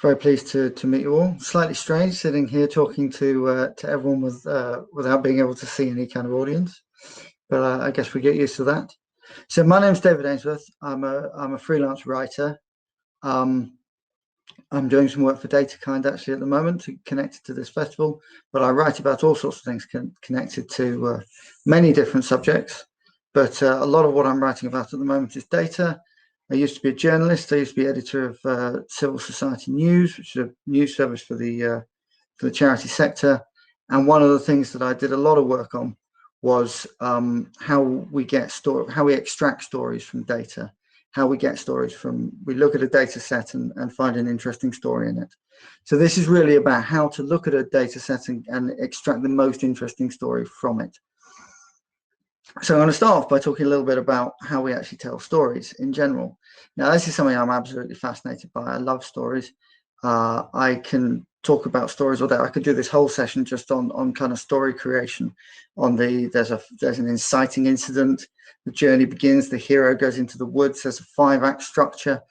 Very pleased to meet you all. Slightly strange sitting here talking to everyone without being able to see any kind of audience, but I guess we get used to that. So my name's David Ainsworth. I'm a freelance writer. I'm doing some work for DataKind actually at the moment, connected to this festival, but I write about all sorts of things connected to many different subjects. But a lot of what I'm writing about at the moment is data. I used to be a journalist. I used to be editor of Civil Society News, which is a news service for the charity sector. And one of the things that I did a lot of work on was how we extract stories from data, how we get stories from, we look at a data set and find an interesting story in it. So this is really about how to look at a data set and extract the most interesting story from it. So I'm going to start off by talking a little bit about how we actually tell stories in general. Now, this is something I'm absolutely fascinated by. I love stories. I can talk about stories all day. I could do this whole session just on kind of story creation. There's an inciting incident. The journey begins. The hero goes into the woods. There's a 5-act structure.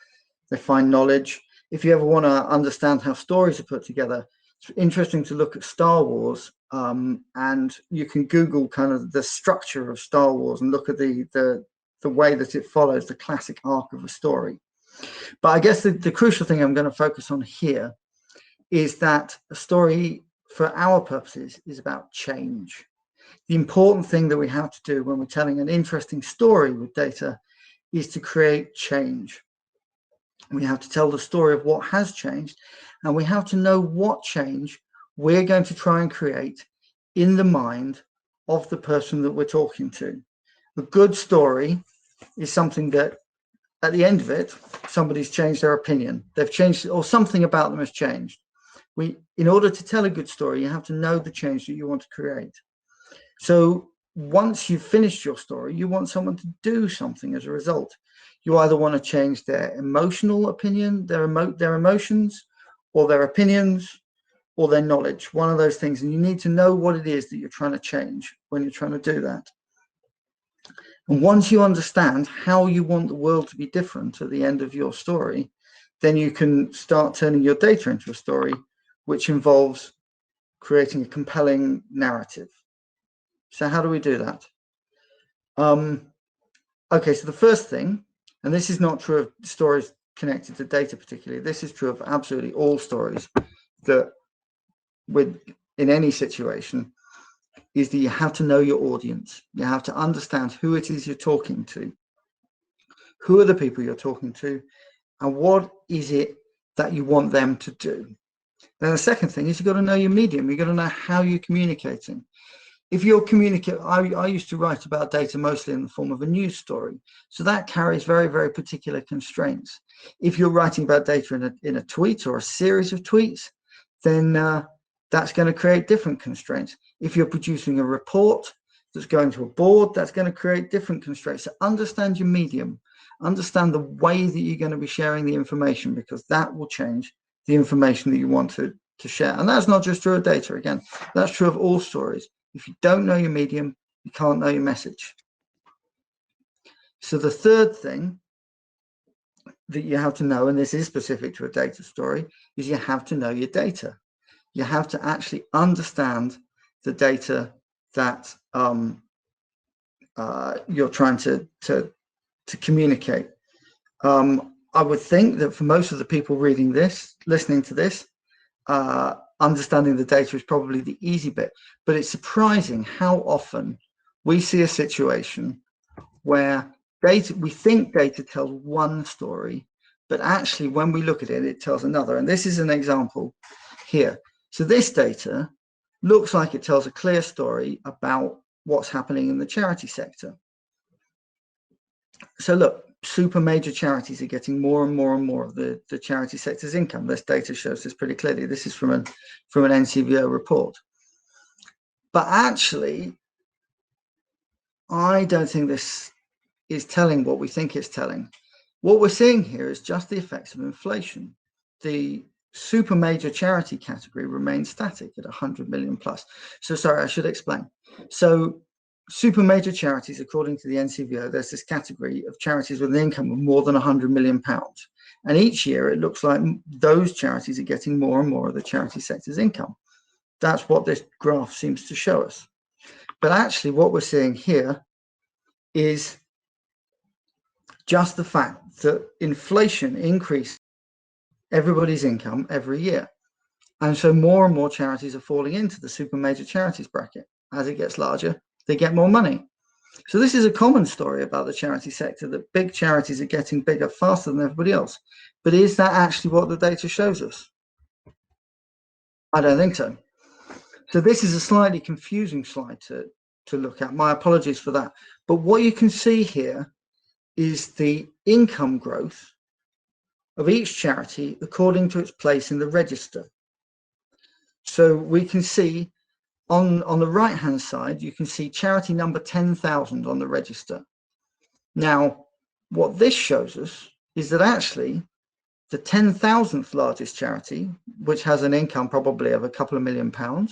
They find knowledge. If you ever want to understand how stories are put together, it's interesting to look at Star Wars. And you can Google kind of the structure of Star Wars and look at the way that it follows the classic arc of a story. But I guess the crucial thing I'm going to focus on here is that a story, for our purposes, is about change. The important thing that we have to do when we're telling an interesting story with data is to create change. We have to tell the story of what has changed, and we have to know what change we're going to try and create in the mind of the person that we're talking to. A good story is something that at the end of it, somebody's changed their opinion. They've changed, or something about them has changed. In order to tell a good story, you have to know the change that you want to create. So once you've finished your story, you want someone to do something as a result. You either want to change their emotional opinion, their emotions, or their opinions, or their knowledge, one of those things. And you need to know what it is that you're trying to change when you're trying to do that. And once you understand how you want the world to be different at the end of your story, then you can start turning your data into a story, which involves creating a compelling narrative. So how do we do that? Okay, so the first thing, and this is not true of stories connected to data particularly, this is true of absolutely all stories that in any situation, is that you have to know your audience. You have to understand who it is you're talking to, who are the people you're talking to, and what is it that you want them to do. Then the second thing is you've got to know your medium. You've got to know how you're communicating. If you're communicating, I used to write about data mostly in the form of a news story, so that carries very, very particular constraints. If you're writing about data in a tweet or a series of tweets, then that's going to create different constraints. If you're producing a report that's going to a board, that's going to create different constraints. So understand your medium, understand the way that you're going to be sharing the information, because that will change the information that you want to share. And that's not just true of data. Again, that's true of all stories. If you don't know your medium, you can't know your message. So the third thing that you have to know, and this is specific to a data story, is you have to know your data. You have to actually understand the data that you're trying to communicate. I would think that for most of the people reading this, listening to this, understanding the data is probably the easy bit, but it's surprising how often we see a situation where we think data tells one story, but actually when we look at it, it tells another. And this is an example here. So this data looks like it tells a clear story about what's happening in the charity sector. So look, super major charities are getting more and more and more of the charity sector's income. This data shows this pretty clearly. This is from an NCVO report. But actually, I don't think this is telling what we think it's telling. What we're seeing here is just the effects of inflation. The super major charity category remains static at 100 million plus. So sorry, I should explain. So super major charities, according to the NCVO, there's this category of charities with an income of more than £100 million. And each year it looks like those charities are getting more and more of the charity sector's income. That's what this graph seems to show us. But actually what we're seeing here is just the fact that inflation increases everybody's income every year. And so more and more charities are falling into the super major charities bracket. As it gets larger, they get more money. So this is a common story about the charity sector, that big charities are getting bigger faster than everybody else. But is that actually what the data shows us? I don't think so. So this is a slightly confusing slide to look at. My apologies for that. But what you can see here is the income growth of each charity according to its place in the register. So we can see on the right hand side, you can see charity number 10,000 on the register. Now, what this shows us is that actually the 10,000th largest charity, which has an income probably of a couple of £1 million,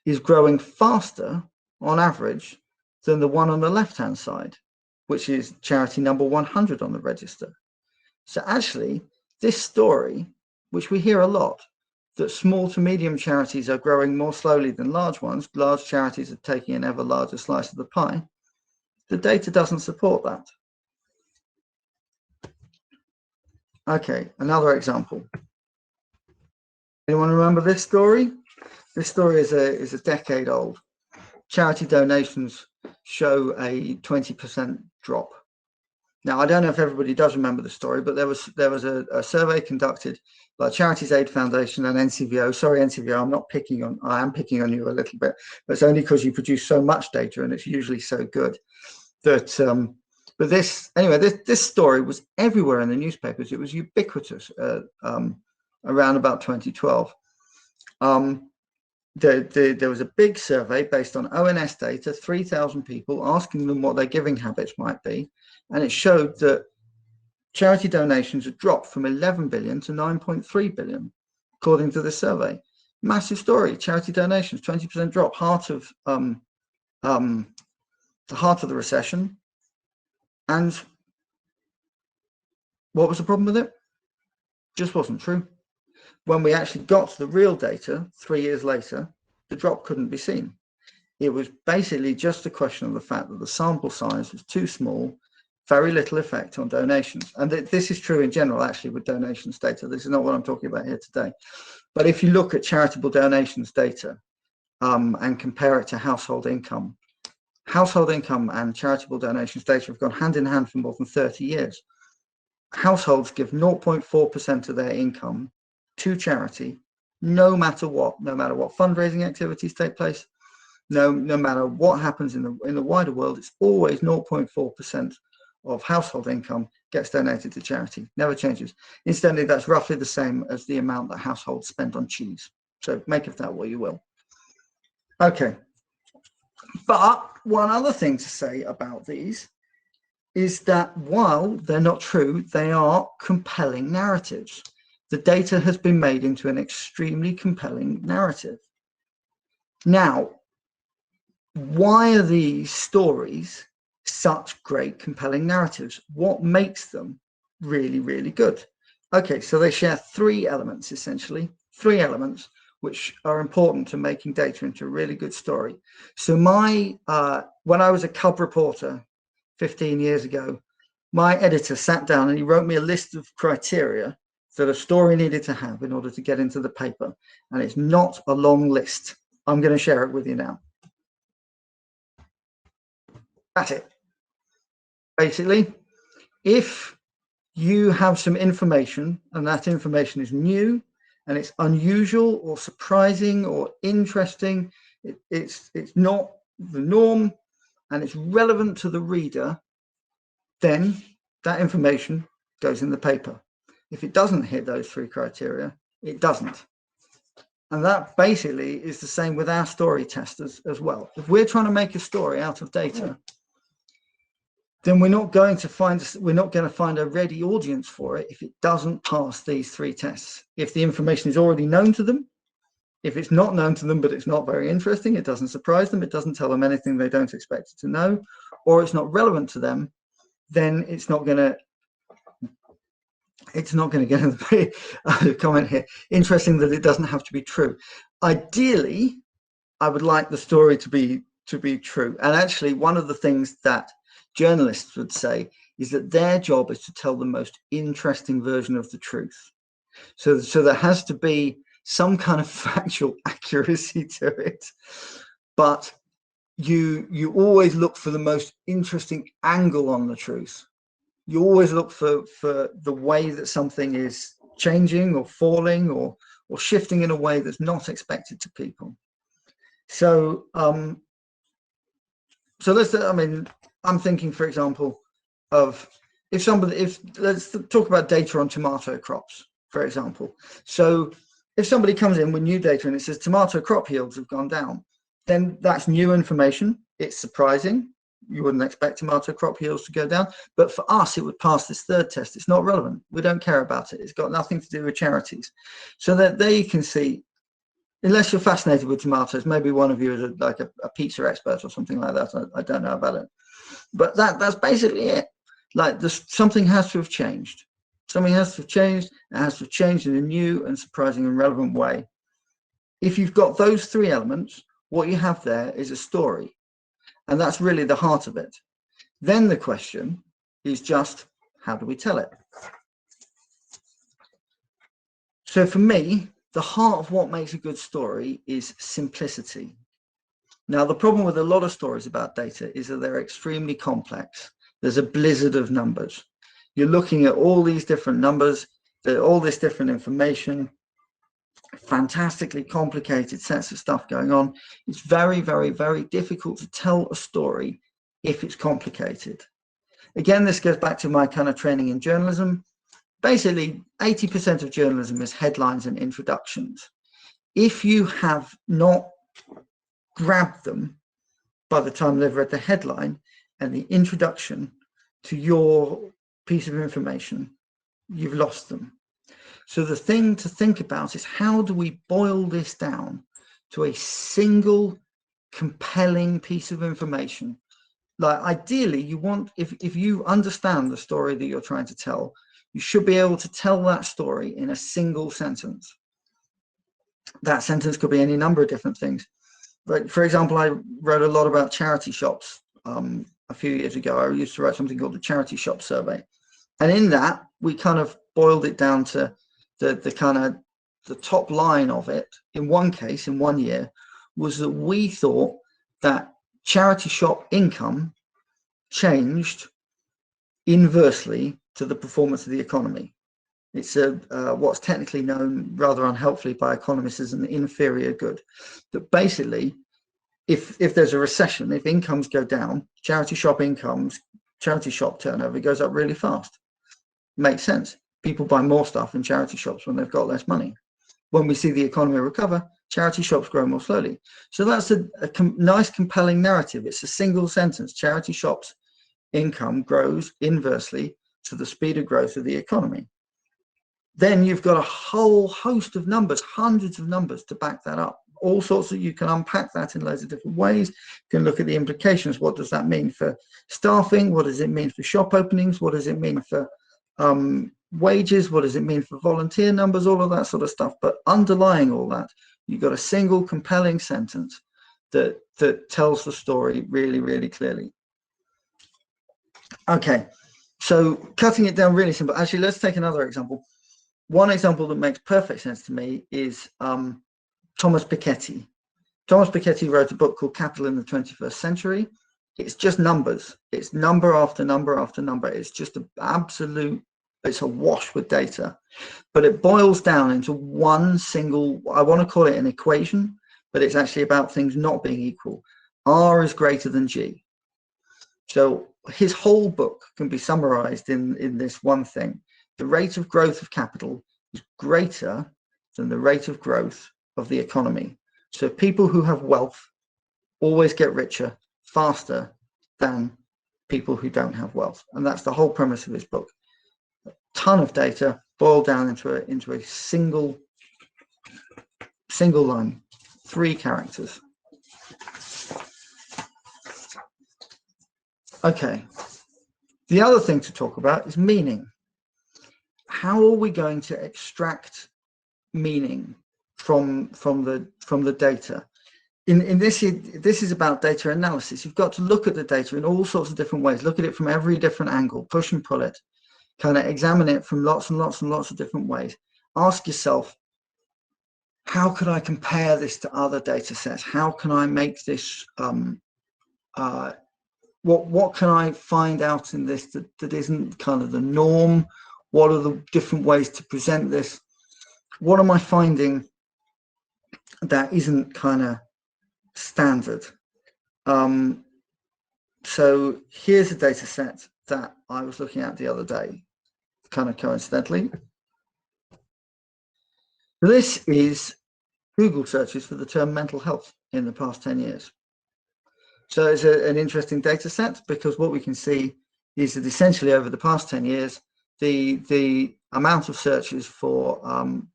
is growing faster on average than the one on the left hand side, which is charity number 100 on the register. So actually this story, which we hear a lot, that small to medium charities are growing more slowly than large ones, large charities are taking an ever larger slice of the pie, the data doesn't support that. Okay, another example. Anyone remember this story? This story is a decade old. Charity donations show a 20% drop. Now, I don't know if everybody does remember the story, but there was a survey conducted by Charities Aid Foundation and NCVO. Sorry, NCVO, I am picking on you a little bit, but it's only because you produce so much data and it's usually so good that, but this story was everywhere in the newspapers. It was ubiquitous around about 2012. There was a big survey based on ONS data, 3,000 people, asking them what their giving habits might be. And it showed that charity donations had dropped from 11 billion to 9.3 billion, according to the survey. Massive story. Charity donations, 20% drop, the heart of the recession. And what was the problem with it? Just wasn't true. When we actually got to the real data 3 years later, the drop couldn't be seen. It was basically just a question of the fact that the sample size was too small, very little effect on donations. And this is true in general, actually, with donations data. This is not what I'm talking about here today. But if you look at charitable donations data and compare it to household income and charitable donations data have gone hand in hand for more than 30 years. Households give 0.4% of their income to charity, no matter what fundraising activities take place, no matter what happens in the wider world. It's always 0.4% of household income gets donated to charity, never changes. Incidentally, that's roughly the same as the amount that households spend on cheese. So make of that what you will. Okay, but one other thing to say about these is that while they're not true, they are compelling narratives. The data has been made into an extremely compelling narrative. Now, why are these stories such great compelling narratives? What makes them really, really good? Okay, so they share three elements, essentially, three elements which are important to making data into a really good story. So when I was a cub reporter 15 years ago, my editor sat down and he wrote me a list of criteria that a story needed to have in order to get into the paper. And it's not a long list. I'm going to share it with you now. That's it. Basically, if you have some information and that information is new and it's unusual or surprising or interesting, it's not the norm and it's relevant to the reader, then that information goes in the paper. If it doesn't hit those three criteria, it doesn't. And that basically is the same with our story testers as well. If we're trying to make a story out of data, then we're not going to find a ready audience for it if it doesn't pass these three tests. If the information is already known to them, If it's not known to them, but it's not very interesting, it doesn't surprise them, it doesn't tell them anything they don't expect to know, or it's not relevant to them, then it's not going to get a comment here. Interesting that it doesn't have to be true. Ideally, I would like the story to be true. And actually, one of the things that journalists would say is that their job is to tell the most interesting version of the truth. So there has to be some kind of factual accuracy to it, but you always look for the most interesting angle on the truth. You always look for the way that something is changing or falling or shifting in a way that's not expected to people. So let's, I mean, I'm thinking, for example, of let's talk about data on tomato crops, for example. So if somebody comes in with new data and it says tomato crop yields have gone down, then that's new information. It's surprising. You wouldn't expect tomato crop yields to go down, but for us, it would pass this third test. It's not relevant. We don't care about it. It's got nothing to do with charities. So that there you can see, unless you're fascinated with tomatoes, maybe one of you is like a pizza expert or something like that. I don't know about it, but that's basically it. Like something has to have changed. Something has to have changed. It has to have changed in a new and surprising and relevant way. If you've got those three elements, what you have there is a story. And that's really the heart of it. Then the question is just, how do we tell it? So for me, the heart of what makes a good story is simplicity. Now, the problem with a lot of stories about data is that they're extremely complex. There's a blizzard of numbers. You're looking at all these different numbers, all this different information, fantastically complicated sets of stuff going on. It's very, very, very difficult to tell a story if it's complicated. Again, this goes back to my kind of training in journalism. Basically, 80% of journalism is headlines and introductions. If you have not grabbed them by the time they've read the headline and the introduction to your piece of information, you've lost them. So the thing to think about is, how do we boil this down to a single compelling piece of information? Like, ideally, you want, if you understand the story that you're trying to tell, you should be able to tell that story in a single sentence. That sentence could be any number of different things. But for example, I wrote a lot about charity shops a few years ago. I used to write something called the Charity Shop Survey. And in that, we kind of boiled it down to the top line of it. In one case, in 1 year, was that we thought that charity shop income changed inversely to the performance of the economy. It's what's technically known rather unhelpfully by economists as an inferior good. That basically, if there's a recession, if incomes go down, charity shop turnover goes up really fast. Makes sense. People buy more stuff in charity shops when they've got less money. When we see the economy recover, charity shops grow more slowly. So that's a nice, compelling narrative. It's a single sentence. Charity shops income grows inversely to the speed of growth of the economy. Then you've got a whole host of numbers, hundreds of numbers to back that up. All sorts of, you can unpack that in loads of different ways. You can look at the implications. What does that mean for staffing? What does it mean for shop openings? What does it mean for wages? What does it mean for volunteer numbers? All of that sort of stuff. But underlying all that, you've got a single compelling sentence that tells the story really, really clearly. Okay, so cutting it down really simple. Actually, let's take another example. One example that makes perfect sense to me is Thomas Piketty. Thomas Piketty wrote a book called Capital in the 21st Century. It's just numbers. It's number after number after number. It's just an absolute, it's awash with data. But it boils down into one single, I want to call it an equation, but it's actually about things not being equal. R is greater than G. So his whole book can be summarized in this one thing. The rate of growth of capital is greater than the rate of growth of the economy. So people who have wealth always get richer faster than people who don't have wealth. And that's the whole premise of his book. A ton of data boiled down into a single single line, 3 characters. Okay, the other thing to talk about is meaning. How are we going to extract meaning from the data? In this is about data analysis. You've got to look at the data in all sorts of different ways, look at it from every different angle, push and pull it, kind of examine it from lots and lots and lots of different ways. Ask yourself, how could I compare this to other data sets? How can I make this, what can I find out in this that isn't kind of the norm? What are the different ways to present this? What am I finding that isn't kind of standard? So here's a data set that I was looking at the other day, kind of coincidentally. This is Google searches for the term mental health in the past 10 years. So it's an interesting data set, because what we can see is that essentially over the past 10 years, the amount of searches for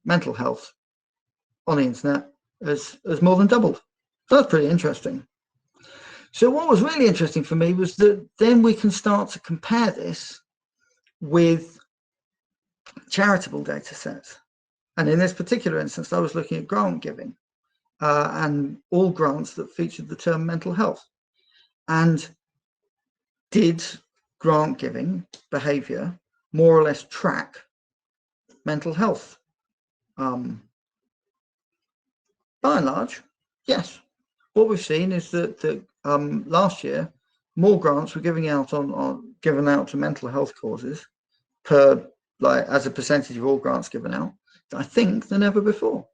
mental health on the internet has more than doubled. So that's pretty interesting. So what was really interesting for me was that then we can start to compare this with charitable data sets. And in this particular instance, I was looking at grant giving and all grants that featured the term mental health. And did grant giving behavior more or less track mental health? By and large, yes. What we've seen is that last year, more grants were given out to mental health causes as a percentage of all grants given out, I think, than ever before.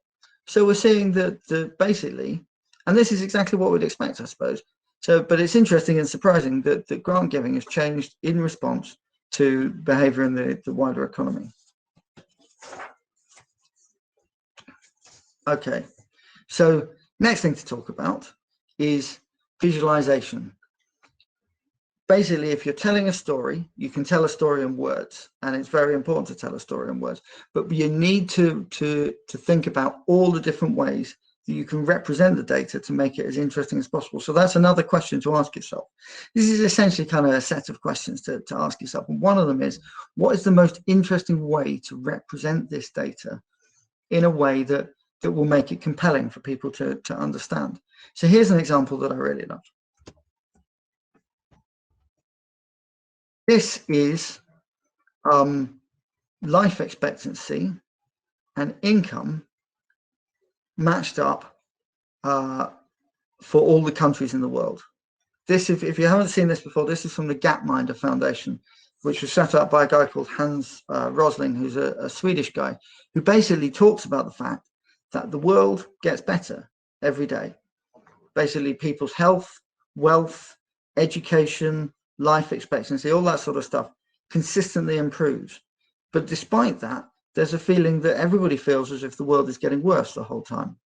So we're seeing that basically, and this is exactly what we'd expect, I suppose. So, but it's interesting and surprising that grant giving has changed in response to behavior in the wider economy. Okay, so next thing to talk about is visualization. Basically, if you're telling a story, you can tell a story in words, and it's very important to tell a story in words, but you need to think about all the different ways that you can represent the data to make it as interesting as possible. So that's another question to ask yourself. This is essentially kind of a set of questions to ask yourself. And one of them is, what is the most interesting way to represent this data in a way that will make it compelling for people to understand? So here's an example that I really love. This is life expectancy and income matched up for all the countries in the world. This, if you haven't seen this before, this is from the Gapminder Foundation, which was set up by a guy called Hans Rosling, who's a Swedish guy, who basically talks about the fact that the world gets better every day. Basically, people's health, wealth, education, life expectancy, all that sort of stuff consistently improves. But despite that, there's a feeling that everybody feels as if the world is getting worse the whole time.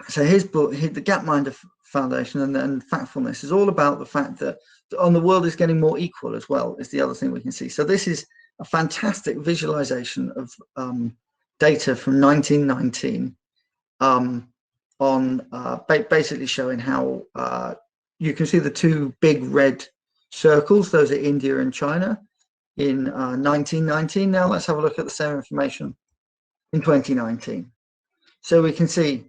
So his book, the Gapminder Foundation and Factfulness, is all about the fact that the world is getting more equal as well, is the other thing we can see. So this is a fantastic visualization of data from 1919 basically showing how you can see the 2 big red circles. Those are India and China in 1919. Now let's have a look at the same information in 2019. So we can see,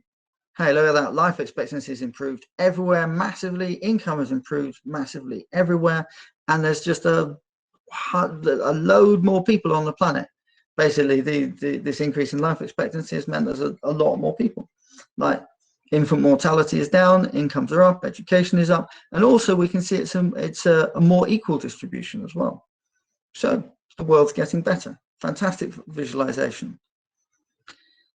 hey, look at that, life expectancy has improved everywhere massively, income has improved massively everywhere, and there's just a load more people on the planet. Basically, this increase in life expectancy has meant there's a lot more people. Like, infant mortality is down, incomes are up, education is up, and also we can see it's a more equal distribution as well. So the world's getting better. Fantastic visualization.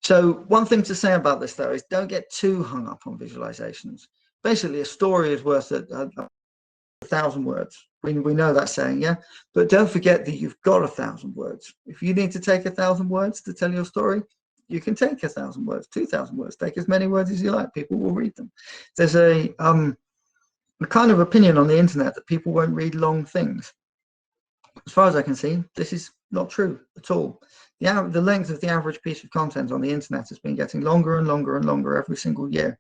So one thing to say about this, though, is don't get too hung up on visualizations. Basically, a story is worth 1,000 words. We know that saying, yeah? But don't forget that you've got 1,000 words. If you need to take 1,000 words to tell your story, you can take 1,000 words, 2,000 words, take as many words as you like. People will read them. There's a kind of opinion on the internet that people won't read long things. As far as I can see, this is Not true at all. The length of the average piece of content on the internet has been getting longer and longer and longer every single year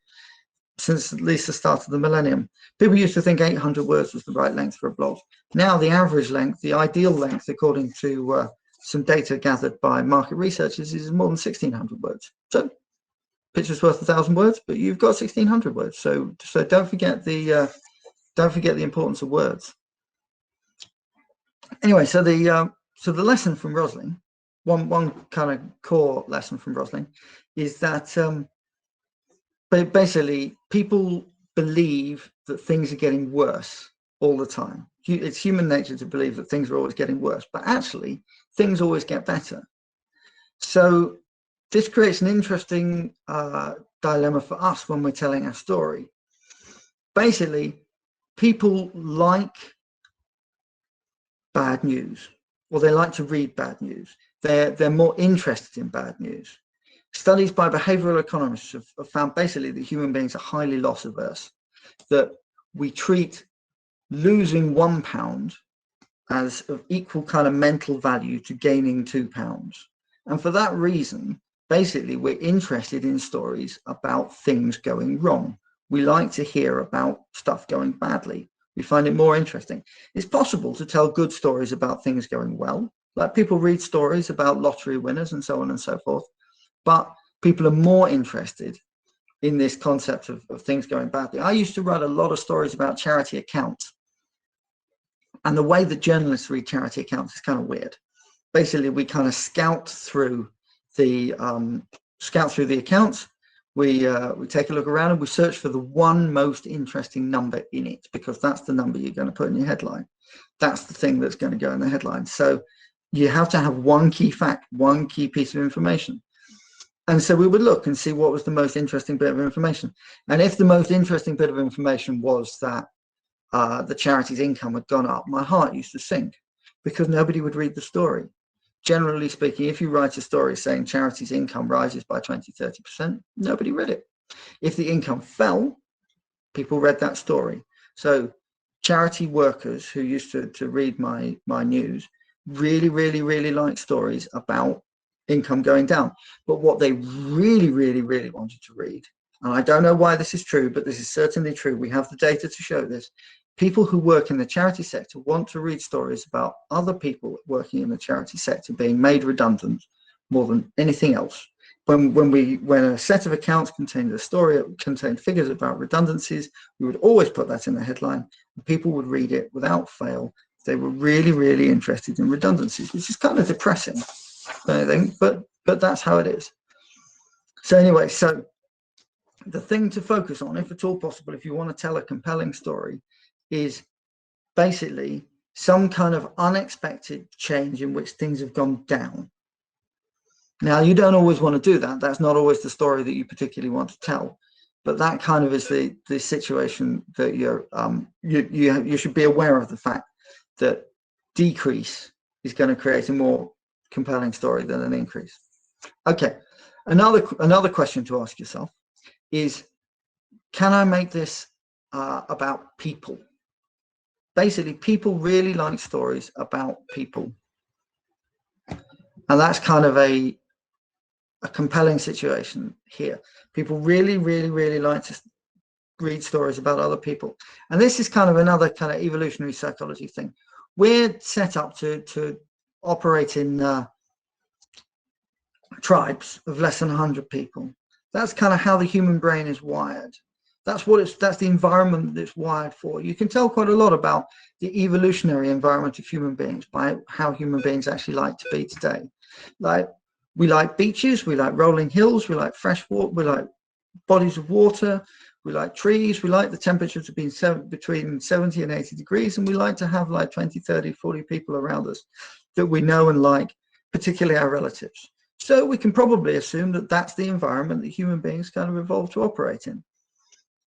since at least the start of the millennium. People used to think 800 words was the right length for a blog. Now the average length, the ideal length, according to some data gathered by market researchers, is more than 1,600 words. So picture's worth 1,000 words, but you've got 1,600 words. So don't forget the importance of words. Anyway, so the lesson from Rosling, one kind of core lesson from Rosling, is that basically people believe that things are getting worse all the time. It's human nature to believe that things are always getting worse, but actually things always get better. So this creates an interesting dilemma for us when we're telling our story. Basically, people like bad news, or they like to read bad news. They're more interested in bad news. Studies by behavioral economists have found basically that human beings are highly loss averse, that we treat losing £1 as of equal kind of mental value to gaining £2. And for that reason, basically, we're interested in stories about things going wrong. We like to hear about stuff going badly. We find it more interesting. It's possible to tell good stories about things going well. Like people read stories about lottery winners and so on and so forth. But people are more interested in this concept of things going badly. I used to write a lot of stories about charity accounts. And the way that journalists read charity accounts is kind of weird. Basically, we kind of scout through the accounts. We take a look around and we search for the one most interesting number in it, because that's the number you're going to put in your headline. That's the thing that's going to go in the headline. So you have to have one key fact, one key piece of information. And so we would look and see what was the most interesting bit of information. And if the most interesting bit of information was that the charity's income had gone up, my heart used to sink, because nobody would read the story. Generally speaking, if you write a story saying charity's income rises by 20–30%, nobody read it. If the income fell, people read that story. So charity workers who used to read my news really like stories about income going down. But what they really wanted to read, and I don't know why this is true, but this is certainly true, we have the data to show this, people who work in the charity sector want to read stories about other people working in the charity sector being made redundant more than anything else. When a set of accounts contained a story, contained figures about redundancies, we would always put that in the headline, and people would read it without fail. They were really interested in redundancies, which is kind of depressing, I think, but that's how it is. So anyway, so the thing to focus on, if at all possible, if you want to tell a compelling story, is basically some kind of unexpected change in which things have gone down. Now, you don't always want to do that. That's not always the story that you particularly want to tell, but that kind of is the situation that you should be aware of, the fact that decrease is going to create a more compelling story than an increase. Okay, another question to ask yourself is, can I make this about people? Basically, people really like stories about people, and that's kind of a compelling situation here. People really like to read stories about other people, and this is kind of another kind of evolutionary psychology thing. We're set up to operate in tribes of less than 100 people. That's kind of how the human brain is wired. That's the environment that it's wired for. You can tell quite a lot about the evolutionary environment of human beings by how human beings actually like to be today. Like, we like beaches, we like rolling hills, we like fresh water, we like bodies of water, we like trees, we like the temperature to be between 70 and 80 degrees, and we like to have like 20, 30, 40 people around us that we know and like, particularly our relatives. So we can probably assume that that's the environment that human beings kind of evolved to operate in.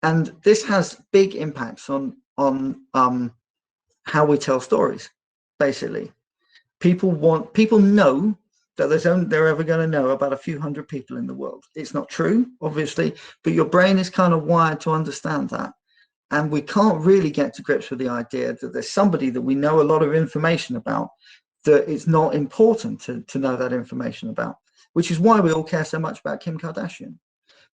And this has big impacts on how we tell stories. Basically, people know that they're ever going to know about a few hundred people in the world. It's not true, obviously, but your brain is kind of wired to understand that. And we can't really get to grips with the idea that there's somebody that we know a lot of information about that it's not important to know that information about, which is why we all care so much about Kim Kardashian.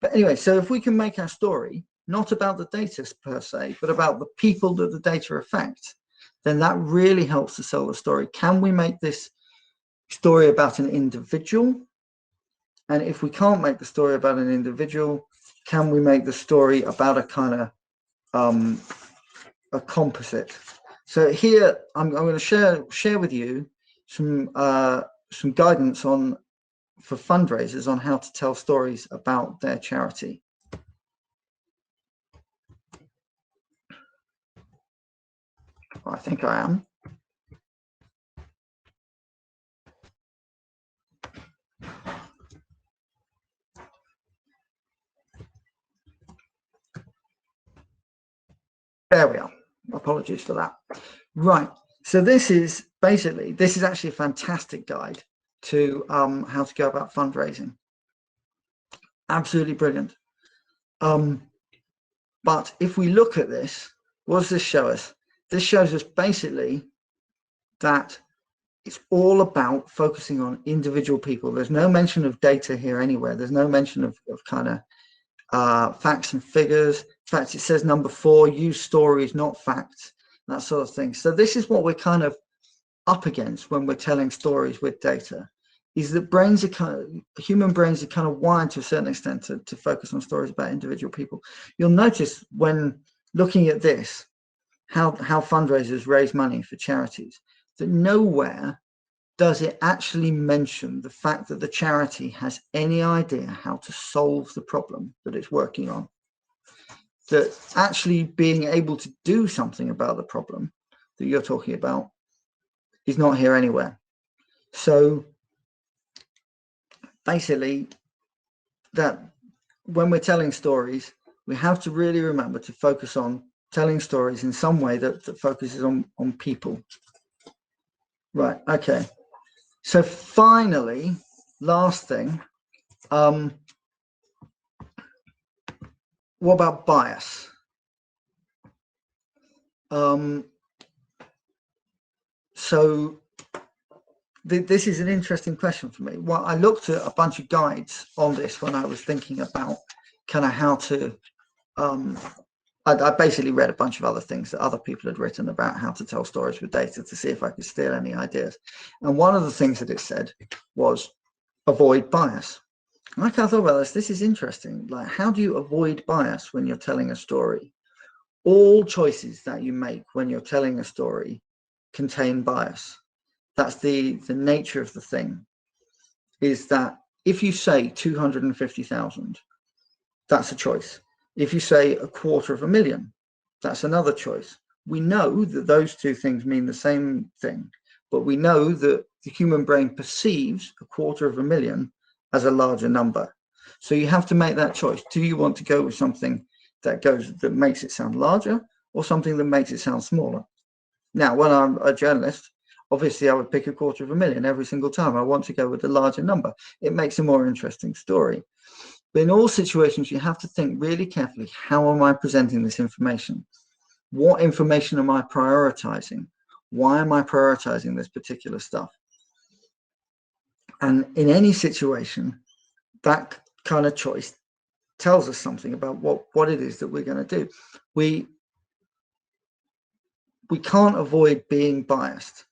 But anyway, so if we can make our story not about the data per se, but about the people that the data affect, then that really helps to sell the story. Can we make this story about an individual? And if we can't make the story about an individual, can we make the story about a kind of a composite? So here I'm going to share with you some guidance for fundraisers on how to tell stories about their charity. I think I am. There we are. Apologies for that. Right. So this is actually a fantastic guide to how to go about fundraising. Absolutely brilliant. But if we look at this, what does this show us? This shows us basically that it's all about focusing on individual people. There's no mention of data here anywhere. There's no mention of kind of facts and figures. In fact, it says number 4, use stories, not facts, that sort of thing. So this is what we're kind of up against when we're telling stories with data, is that human brains are kind of wired to a certain extent to focus on stories about individual people. You'll notice when looking at this, how fundraisers raise money for charities, that nowhere does it actually mention the fact that the charity has any idea how to solve the problem that it's working on. That actually being able to do something about the problem that you're talking about is not here anywhere. So basically, that when we're telling stories, we have to really remember to focus on telling stories in some way that focuses on people. Right, okay. So finally, last thing, what about bias? So this is an interesting question for me. Well, I looked at a bunch of guides on this when I was thinking about kind of how to, I basically read a bunch of other things that other people had written about how to tell stories with data to see if I could steal any ideas. And one of the things that it said was avoid bias. And I kind of thought about this is interesting. Like, how do you avoid bias when you're telling a story? All choices that you make when you're telling a story contain bias. That's the nature of the thing, is that if you say 250,000, that's a choice. If you say 250,000, that's another choice. We know that those two things mean the same thing, but we know that the human brain perceives 250,000 as a larger number. So you have to make that choice. Do you want to go with something that makes it sound larger, or something that makes it sound smaller? Now, when I'm a journalist, obviously I would pick 250,000 every single time. I want to go with the larger number. It makes a more interesting story. But in all situations, you have to think really carefully, how am I presenting this information? What information am I prioritizing? Why am I prioritizing this particular stuff? And in any situation, that kind of choice tells us something about what it is that we're going to do. We can't avoid being biased.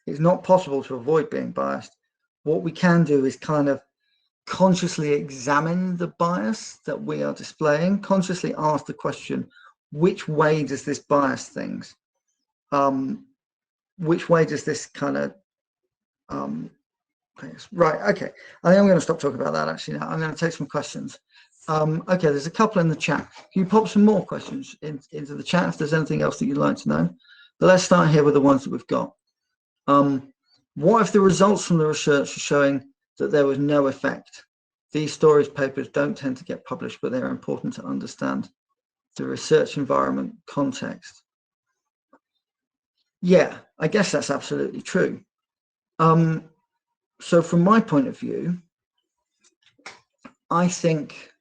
It's not possible to avoid being biased. What we can do is kind of consciously examine the bias that we are displaying, consciously ask the question, which way does this bias things? Which way does this kind of, right, okay. I think I'm going to stop talking about that actually now. I'm going to take some questions. Okay, there's a couple in the chat. Can you pop some more questions into the chat if there's anything else that you'd like to know? But let's start here with the ones that we've got. What if the results from the research are showing that there was no effect? These stories papers don't tend to get published, but they're important to understand the research environment context. Yeah, I guess that's absolutely true. So from my point of view, I think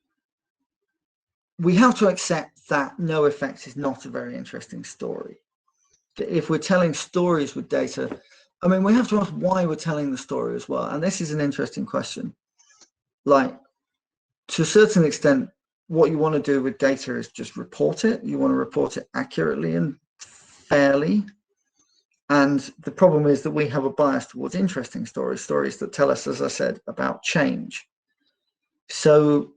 we have to accept that no effect is not a very interesting story. If we're telling stories with data, I mean, we have to ask why we're telling the story as well. And this is an interesting question. Like, to a certain extent, what you want to do with data is just report it. You want to report it accurately and fairly. And the problem is that we have a bias towards interesting stories, stories that tell us, as I said, about change. So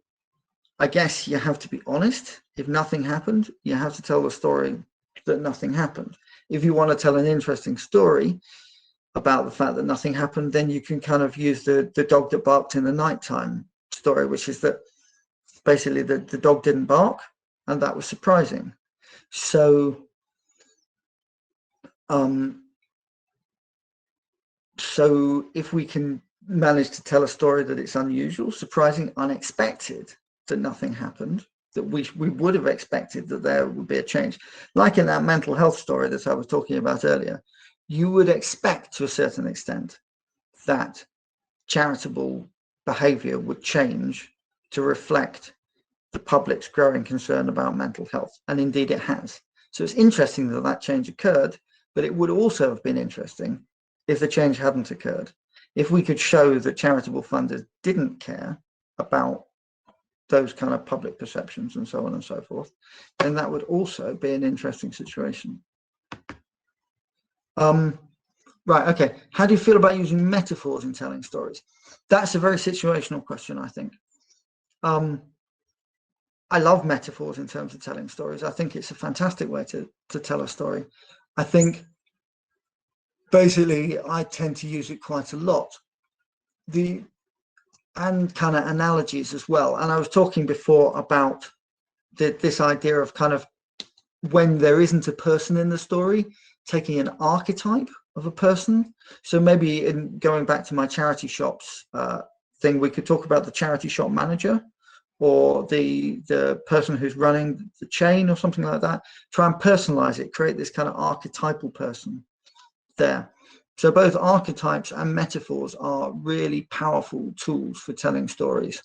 I guess you have to be honest. If nothing happened, you have to tell the story that nothing happened. If you want to tell an interesting story about the fact that nothing happened, then you can kind of use the dog that barked in the nighttime story, which is that basically the dog didn't bark, and that was surprising. So so if we can manage to tell a story that it's unusual, surprising, unexpected, that nothing happened, that we would have expected that there would be a change, like in that mental health story that I was talking about earlier, you would expect to a certain extent that charitable behavior would change to reflect the public's growing concern about mental health, and indeed it has. So it's interesting that that change occurred, but it would also have been interesting if the change hadn't occurred. If we could show that charitable funders didn't care about those kind of public perceptions and so on and so forth, then that would also be an interesting situation. Right, okay. How do you feel about using metaphors in telling stories? That's a very situational question, I think. I love metaphors in terms of telling stories. I think it's a fantastic way to tell a story. I think basically I tend to use it quite a lot. And kind of analogies as well. And I was talking before about this idea of kind of when there isn't a person in the story, taking an archetype of a person. So maybe in going back to my charity shops thing, we could talk about the charity shop manager, or the person who's running the chain or something like that. Try and personalize it, create this kind of archetypal person there. So both archetypes and metaphors are really powerful tools for telling stories.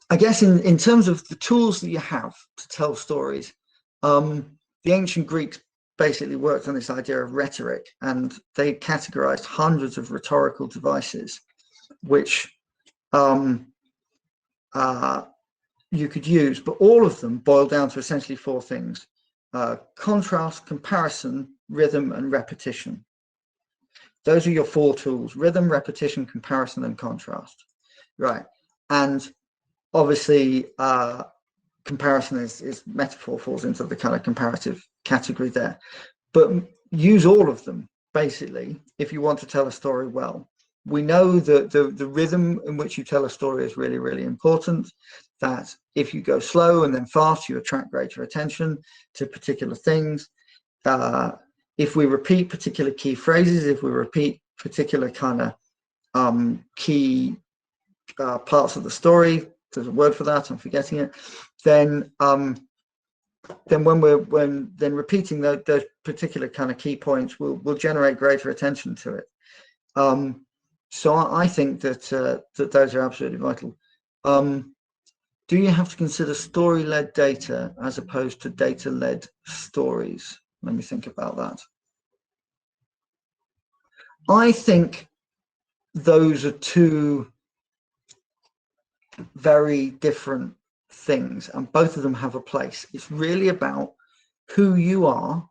I guess in terms of the tools that you have to tell stories, the ancient Greeks basically worked on this idea of rhetoric, and they categorized hundreds of rhetorical devices, which you could use, but all of them boil down to essentially four things: contrast, comparison, rhythm, and repetition. Those are your four tools: rhythm, repetition, comparison, and contrast. Right. And obviously comparison is metaphor, falls into the kind of comparative category there, but use all of them basically if you want to tell a story well. We know that the rhythm in which you tell a story is really, really important, that if you go slow and then fast, you attract greater attention to particular things. If we repeat particular key phrases, if we repeat particular kind of key parts of the story, there's a word for that, I'm forgetting it, then when repeating those particular kind of key points will generate greater attention to it. So I think that those are absolutely vital. Do you have to consider story-led data as opposed to data-led stories? Let me think about that. I think those are two very different things, and both of them have a place. It's really about who you are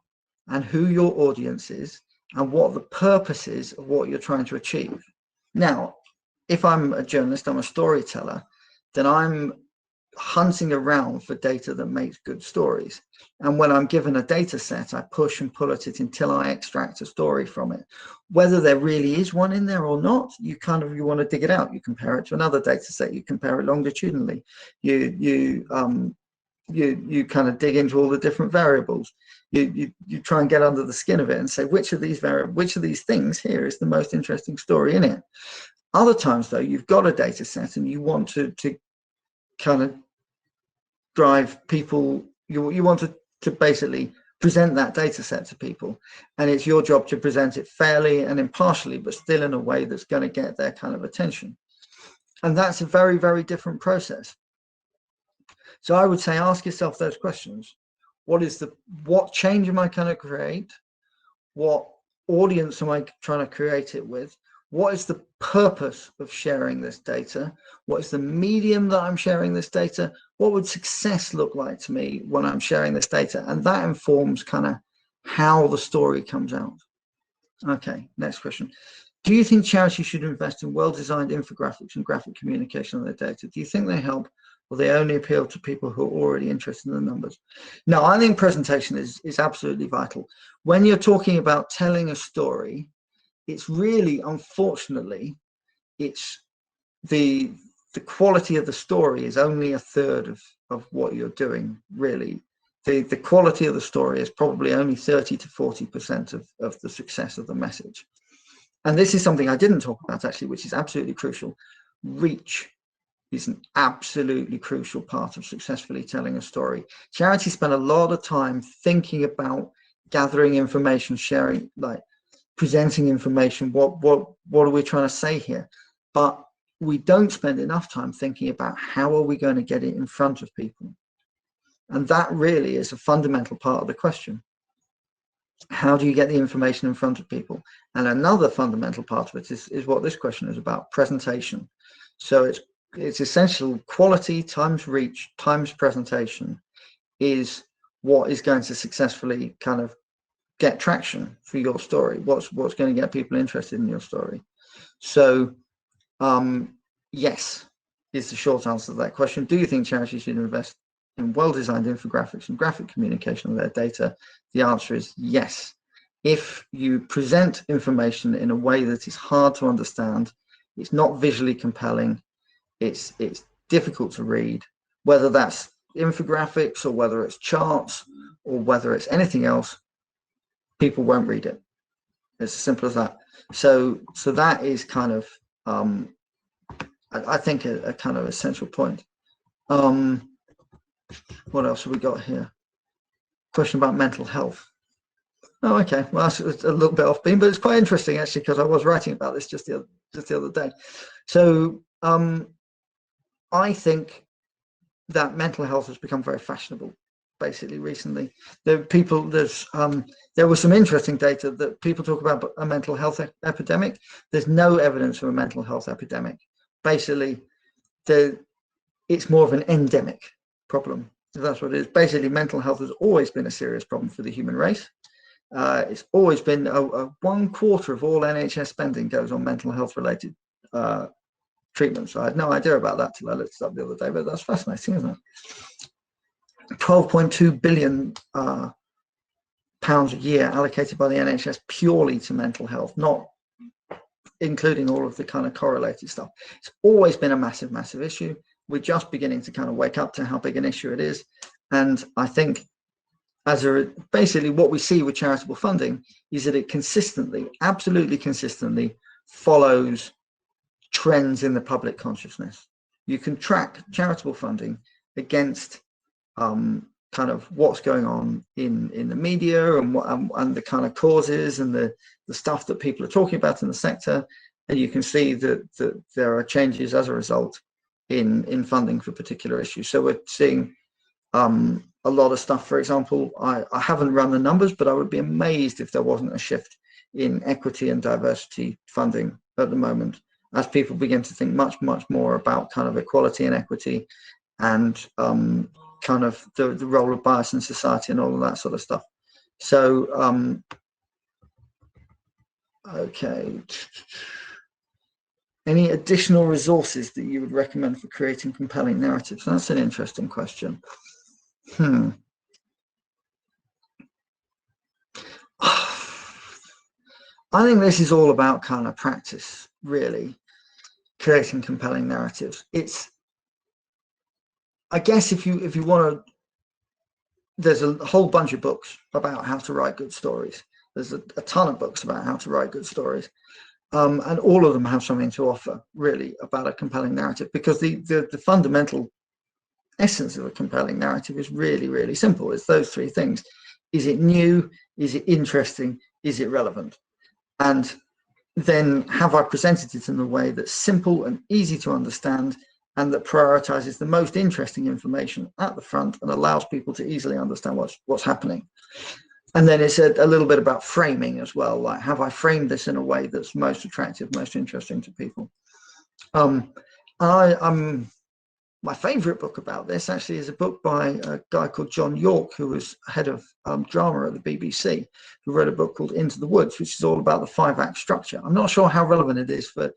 and who your audience is and what the purpose is of what you're trying to achieve. Now, if I'm a journalist, I'm a storyteller, then I'm hunting around for data that makes good stories. And when I'm given a data set, I push and pull at it until I extract a story from it. Whether there really is one in there or not, you want to dig it out. You compare it to another data set, you compare it longitudinally, you kind of dig into all the different variables. You try and get under the skin of it and say which of these things here is the most interesting story in it. Other times though, you've got a data set and you want to kind of drive people, you want to basically present that data set to people, and it's your job to present it fairly and impartially, but still in a way that's going to get their kind of attention. And that's a very, very different process. So I would say ask yourself those questions. What change am I going to create? What audience am I trying to create it with? What is the purpose of sharing this data? What is the medium that I'm sharing this data? What would success look like to me when I'm sharing this data? And that informs kind of how the story comes out. Okay, next question. Do you think charities should invest in well-designed infographics and graphic communication on their data? Do you think they help, or they only appeal to people who are already interested in the numbers? No, I think presentation is absolutely vital. When you're talking about telling a story, it's really, unfortunately, it's the quality of the story is only a third of what you're doing, really. The quality of the story is probably only 30 to 40% of the success of the message. And this is something I didn't talk about, actually, which is absolutely crucial. Reach is an absolutely crucial part of successfully telling a story. Charities spend a lot of time thinking about gathering information, sharing, like presenting information. What are we trying to say here? But we don't spend enough time thinking about how are we going to get it in front of people. And that really is a fundamental part of the question. How do you get the information in front of people? And another fundamental part of it is what this question is about, presentation. So it's essential quality times reach times presentation is what is going to successfully kind of get traction for your story. What's going to get people interested in your story? So yes is the short answer to that question. Do you think charities should invest in well-designed infographics and graphic communication of their data? The answer is yes. If you present information in a way that is hard to understand, it's not visually compelling, it's difficult to read, whether that's infographics or whether it's charts or whether it's anything else, people won't read it. It's as simple as that. So that is kind of I think a kind of essential point. What else have we got here? Question about mental health. Oh, okay. Well, that's a little bit off beam, but it's quite interesting actually, because I was writing about this just the other day. So I think that mental health has become very fashionable, basically recently. There was some interesting data that people talk about a mental health epidemic. There's no evidence of a mental health epidemic. Basically, it's more of an endemic problem. That's what it is. Basically, mental health has always been a serious problem for the human race. It's always been 1/4 of all NHS spending goes on mental health related treatments. I had no idea about that till I looked it up the other day, but that's fascinating, isn't it? 12.2 billion pounds a year allocated by the NHS purely to mental health, not including all of the kind of correlated stuff. It's always been a massive, massive issue. We're just beginning to kind of wake up to how big an issue it is. And I think basically what we see with charitable funding is that it consistently, absolutely consistently follows trends in the public consciousness. You can track charitable funding against kind of what's going on in the media and the kind of causes and the stuff that people are talking about in the sector, and you can see that there are changes as a result in funding for particular issues. So we're seeing a lot of stuff. For example, I haven't run the numbers, but I would be amazed if there wasn't a shift in equity and diversity funding at the moment, as people begin to think much more about kind of equality and equity and kind of the role of bias in society and all of that sort of stuff. So okay, any additional resources that you would recommend for creating compelling narratives? That's an interesting question. I think this is all about kind of practice, really, creating compelling narratives. It's, I guess if you want to, there's a whole bunch of books about how to write good stories. There's a ton of books about how to write good stories. And all of them have something to offer, really, about a compelling narrative, because the fundamental essence of a compelling narrative is really, really simple. It's those three things. Is it new? Is it interesting? Is it relevant? And then have I presented it in a way that's simple and easy to understand, and that prioritizes the most interesting information at the front and allows people to easily understand what's happening. And then it's a little bit about framing as well. Like, have I framed this in a way that's most attractive, most interesting to people? My favorite book about this actually is a book by a guy called John York, who was head of drama at the BBC, who wrote a book called Into the Woods, which is all about the 5-act structure. I'm not sure how relevant it is for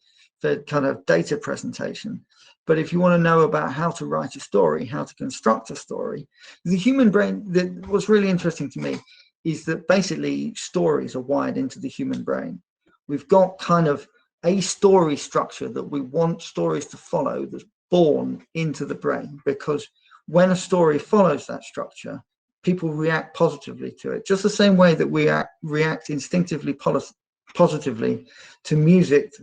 kind of data presentation, but if you want to know about how to write a story, how to construct a story, the human brain, what's really interesting to me is that basically stories are wired into the human brain. We've got kind of a story structure that we want stories to follow that's born into the brain, because when a story follows that structure, people react positively to it, just the same way that we react instinctively positively to music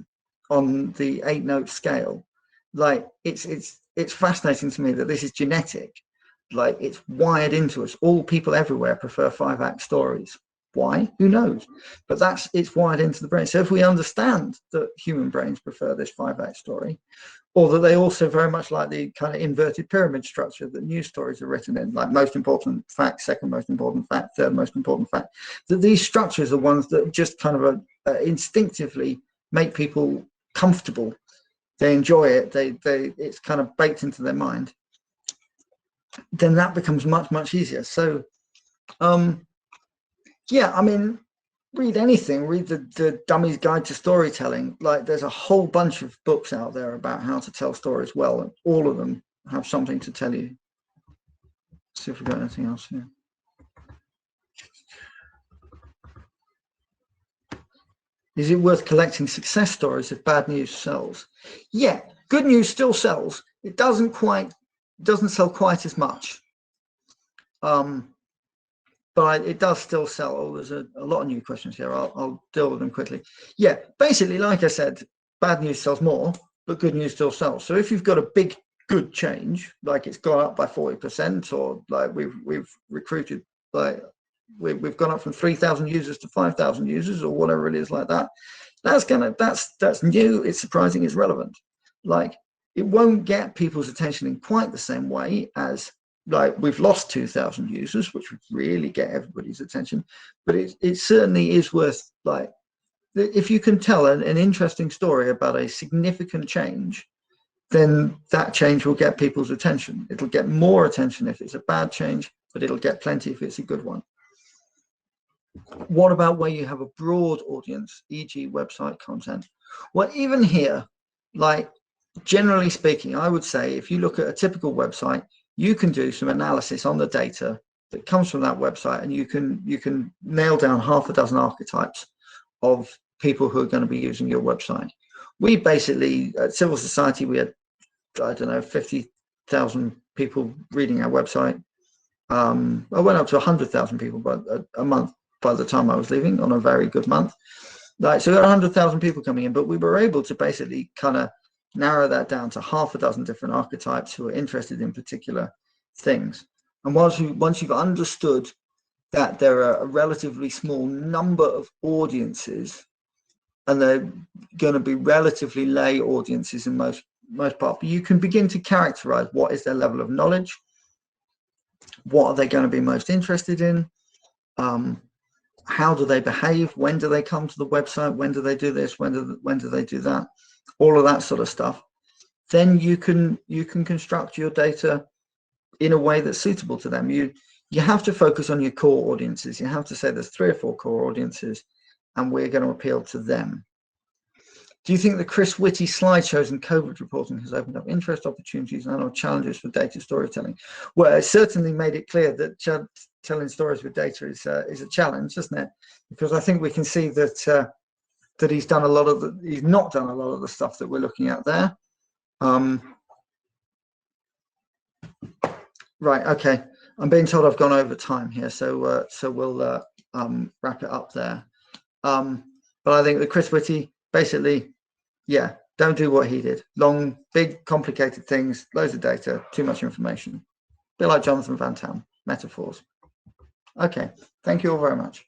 on the 8-note scale. Like, it's fascinating to me that this is genetic. Like, it's wired into us. All people everywhere prefer 5-act stories. Why? Who knows? But it's wired into the brain. So if we understand that human brains prefer this 5-act story, or that they also very much like the kind of inverted pyramid structure that news stories are written in, like most important fact, second most important fact, third most important fact, that these structures are ones that just kind of instinctively make people comfortable. They enjoy it. It's kind of baked into their mind. Then that becomes much, much easier. So, yeah, I mean, read anything, read the Dummy's Guide to Storytelling. Like, there's a whole bunch of books out there about how to tell stories well, and all of them have something to tell you. Let's see if we've got anything else here. Is it worth collecting success stories if bad news sells? Yeah, good news still sells. It doesn't sell quite as much. But it does still sell. Oh, there's a lot of new questions here. I'll deal with them quickly. Yeah, basically, like I said, bad news sells more, but good news still sells. So if you've got a big good change, like it's gone up by 40%, or like we've recruited, like we've gone up from 3,000 users to 5,000 users, or whatever it is like that, that's new, it's surprising, it's relevant. Like, it won't get people's attention in quite the same way as, like, we've lost 2,000 users, which would really get everybody's attention, but it certainly is worth, like, if you can tell an interesting story about a significant change, then that change will get people's attention. It'll get more attention if it's a bad change, but it'll get plenty if it's a good one. What about where you have a broad audience, e.g. website content? Well, even here, like, generally speaking, I would say if you look at a typical website, you can do some analysis on the data that comes from that website, and you can nail down half a dozen archetypes of people who are going to be using your website. We basically, at Civil Society, we had, I don't know, 50,000 people reading our website. I went up to 100,000 people by a month by the time I was leaving, on a very good month. Like, so we got 100,000 people coming in, but we were able to basically kind of narrow that down to half a dozen different archetypes who are interested in particular things. And once you've understood that there are a relatively small number of audiences, and they're going to be relatively lay audiences in most part, but you can begin to characterize what is their level of knowledge, what are they going to be most interested in, how do they behave, when do they come to the website, when do they do this, when do they do that, all of that sort of stuff. Then you can construct your data in a way that's suitable to them. You have to focus on your core audiences. You have to say there's 3 or 4 core audiences, and we're going to appeal to them. Do you think the Chris Whitty slideshows and COVID reporting has opened up interest, opportunities, and challenges for data storytelling? Well, it certainly made it clear that telling stories with data is a challenge, isn't it? Because I think we can see that that he's not done a lot of the stuff that we're looking at there. Right. Okay. I'm being told I've gone over time here, so we'll wrap it up there. But I think that Chris Whitty, basically, yeah, don't do what he did. Long, big, complicated things, loads of data, too much information. A bit like Jonathan Van Tam, metaphors. Okay, thank you all very much.